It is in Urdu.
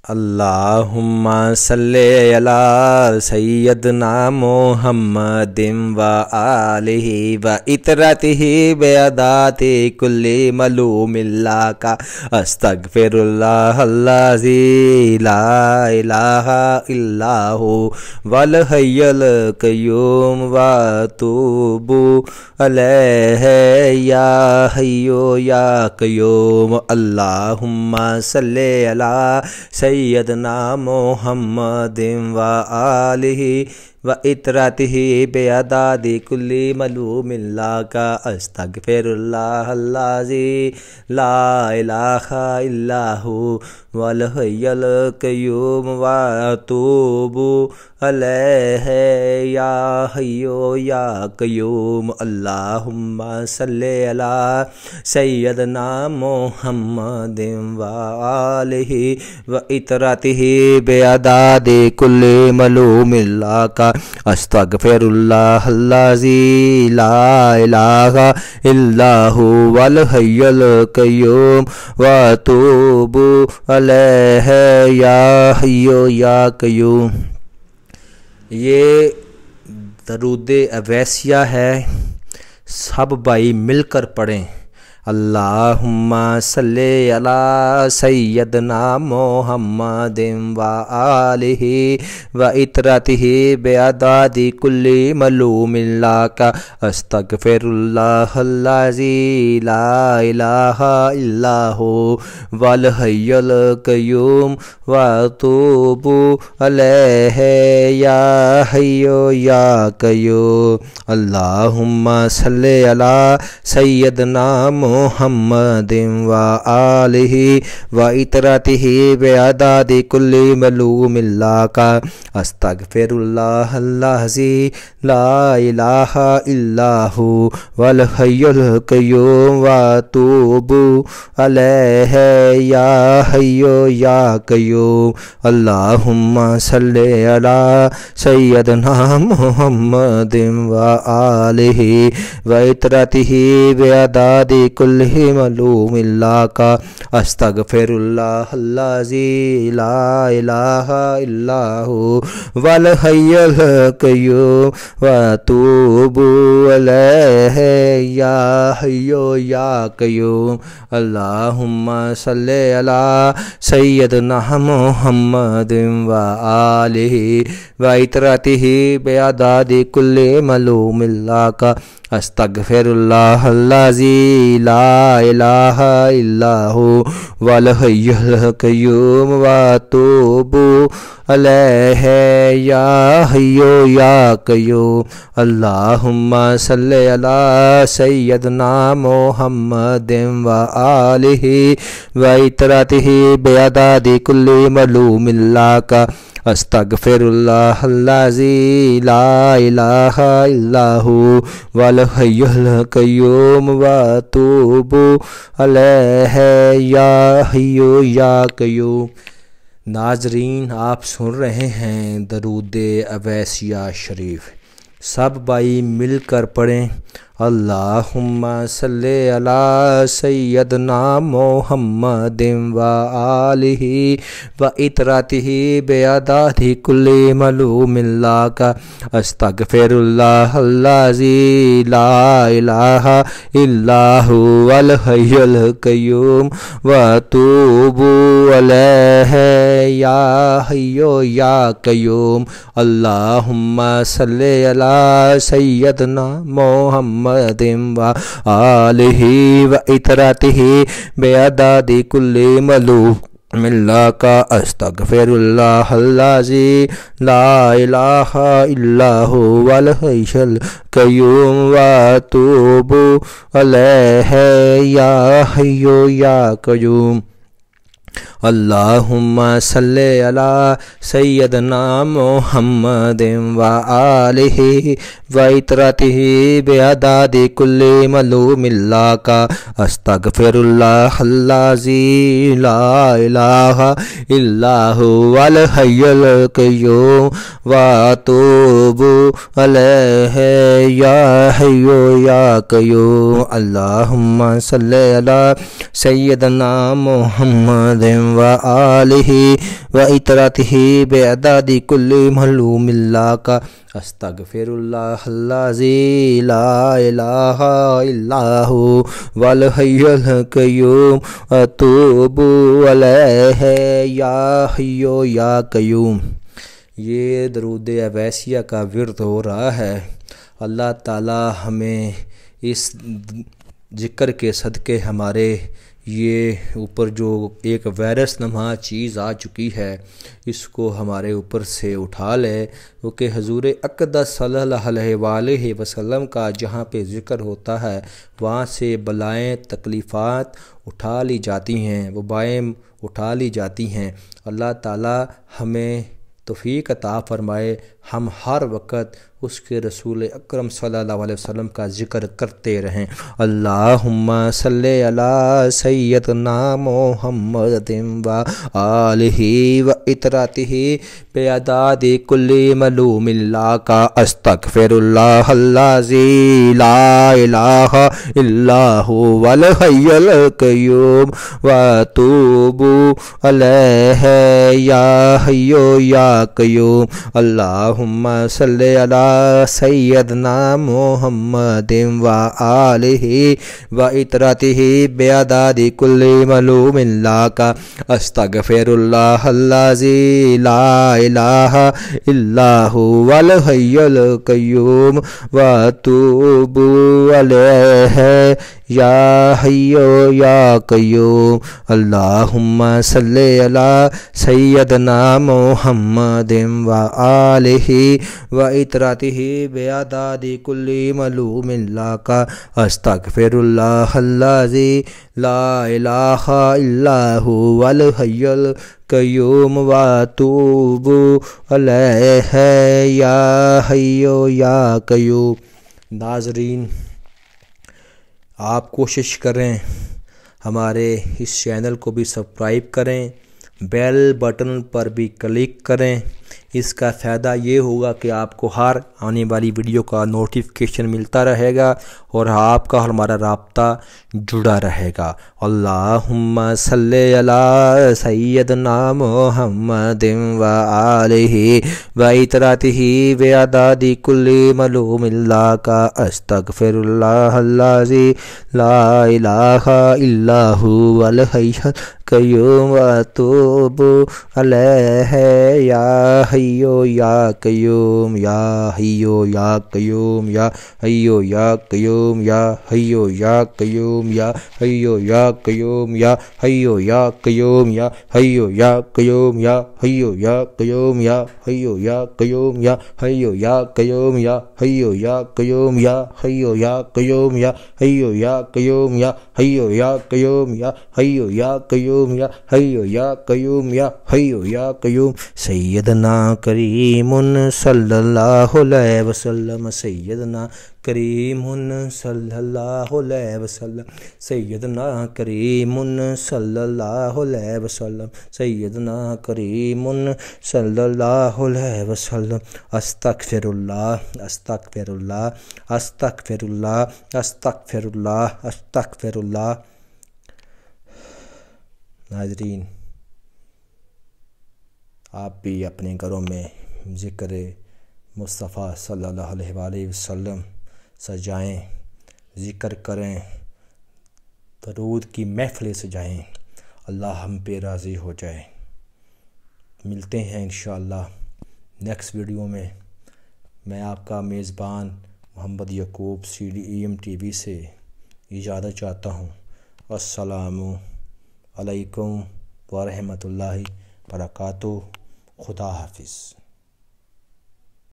اللہم صلی علی سیدنا محمد و آلہ و اطرتہ بعدد کل معلوم لک استغفر اللہ الذی لا الہ الا هو والحی القیوم و اتوب الیہ یا حی یا قیوم۔ اللہم صلی علی سیدنا محمد و آلہ و اطرتہ بعدد کل معلوم لک استغفر اللہ الذی لا الہ الا هو والحی القیوم و اتوب الیہ یا حی یا قیوم۔ اللہم صلی علی سیدنا محمد و آلہ و اطرتہ بعدد کل معلوم لک استغفر اللہ الذی لا الہ الا هو والحی القیوم و اتوب الیہ یا حی یا قیوم۔ یہ درود اویسیہ ہے، سب بھائی مل کر پڑھیں۔ اللہم صلی علی سیدنا محمد و آلہ و اطرتہ بعدد کل معلوم لک استغفر اللہ الذی لا الہ الا هو والحی القیوم و اتوب الیہ یا حی یا قیوم۔ اللہم صلی علی سیدنا محمد و آلہ و اطرتہ بعدد کل معلوم لک استغفر اللہ الذی لا الہ الا هو والحی القیوم و اتوب الیہ یا حی یا قیوم۔ اللہم صلی علی سیدنا محمد و آلہ و اطرتہ بعدد کل معلوم لک استغفر اللہ الذی لا الہ الا هو والحی القیوم و اتوب الیہ یا حی یا قیوم۔ اللہم صلی علی سیدنا محمد و آلہ و اطرتہ بعدد کل معلوم لک استغفر اللہ الذی لا الہ الا هو والحی القیوم و اتوب الیہ یا حی یا قیوم۔ اللہم صلی علی سیدنا محمد و آلہ و اطرتہ بعدد کل معلوم لک استغفر اللہ الذی لا الہ الا هو والحی القیوم و اتوب الیہ یا حی یا قیوم۔ ناظرین، آپ سن رہے ہیں درود اویسیہ شریف، سب بھائی مل کر پڑھیں۔ اللہم صلی علی سیدنا محمد و آلہ و اطرتہ بعدد کل معلوم لک استغفر اللہ الذی لا الہ الا هو والحی القیوم و اتوب الیہ یا حی یا قیوم۔ اللہم صلی علی سیدنا محمد و آلہ و اطرتہ بعدد کل معلوم لک استغفر اللہ الذی لا الہ الا هو والحی القیوم و اتوب الیہ یا حی یا قیوم۔ اللہم صلی علی سیدنا محمد و آلہ و اطرتہ بعدد کل معلوم لک استغفر اللہ الذی لا الہ الا هو والحی القیوم و اتوب الیہ یا حی یا قیوم۔ اللہم صلی علی سیدنا محمد وآلہ وإطرتہ بعدد کل معلوم لک استغفر اللہ الذی لا الہ الا هو والحی القیوم اتوب الیہ یا حی یا قیوم۔ یہ درود اویسیہ کا ورد ہو رہا ہے۔ اللہ تعالی ہمیں اس ذکر کے صدقے ہمارے یہ اوپر جو ایک وائرس نما چیز آ چکی ہے اس کو ہمارے اوپر سے اٹھا لے، کیونکہ حضور اقدس صلی اللہ علیہ وآلہ وسلم کا جہاں پہ ذکر ہوتا ہے وہاں سے بلائیں تکلیفات اٹھا لی جاتی ہیں، وبائیں اٹھا لی جاتی ہیں۔ اللہ تعالی ہمیں توفیق عطا فرمائے، ہم ہر وقت اس کے رسول اکرم صلی اللہ علیہ وسلم کا ذکر کرتے رہیں۔ اللہم صلی علی سیدنا محمد و آلہ و اطرتہ بعدد کل معلوم لک استغفر اللہ الذی لا الہ الا هو الحی القیوم واتوب الیہ یا حی یا قیوم۔ اللہم صلی علی سیدنا محمد و آلہ و اطرتہ بعدد کل معلوم لک استغفر اللہ الذی لا الہ الا هو الحی القیوم واتوب الیہ یا حی یا قیوم۔ اللہم صلی علی سیدنا محمد و آلہ و اطرتہ بعدد کل معلوم لک استغفر اللہ الذی لا الہ الا هو الحی القیوم واتوب الیہ یا حی یا قیوم۔ ناظرین، آپ کوشش کریں ہمارے اس چینل کو بھی سبسکرائب کریں، بیل بٹن پر بھی کلک کریں۔ اس کا فائدہ یہ ہوگا کہ آپ کو ہر آنے والی ویڈیو کا نوٹیفیکیشن ملتا رہے گا اور آپ کا ہمارا رابطہ جڑا رہے گا۔ اللہم صلی علی سیدنا محمد و آلہ و اطرتہ بعدد کل معلوم لک استغفر اللہ الذی لا الہ الا هو الحی القیوم واتوب الیہ یا حی یا قیوم یا حی یا قیوم یا حی یا قیوم یا حی یا قیوم یا حی یا قیوم یا حی یا قیوم یا حی یا قیوم یا حی یا قیوم یا حی یا قیوم یا حی یا قیوم یا حی یا قیوم یا حی یا قیوم یا حی یا قیوم یا حی یا قیوم یا حی یا قیوم یا حی یا قیوم یا حی یا قیوم۔ سیدنا کریم صلی اللہ علیہ وسلم، سیدنا کریم صلی اللہ علیہ وسلم، سیدنا کریم صلی اللہ علیہ وسلم، سیدنا کریم صلی اللہ علیہ وسلم۔ استغفر اللہ استغفر اللہ استغفر اللہ استغفر اللہ استغفر اللہ۔ ناظرین، آپ بھی اپنے گھروں میں ذکر مصطفیٰ صلی اللہ علیہ وآلہ وسلم سجائیں، ذکر کریں، درود کی محفلیں سجائیں، اللہ ہم پہ راضی ہو جائے۔ ملتے ہیں انشاءاللہ نیکسٹ ویڈیو میں۔ میں آپ کا میزبان محمد یعقوب CDEM TV سے اجازت چاہتا ہوں۔ السلام علیکم ورحمۃ اللہ وبرکاتہ۔ خدا حافظ۔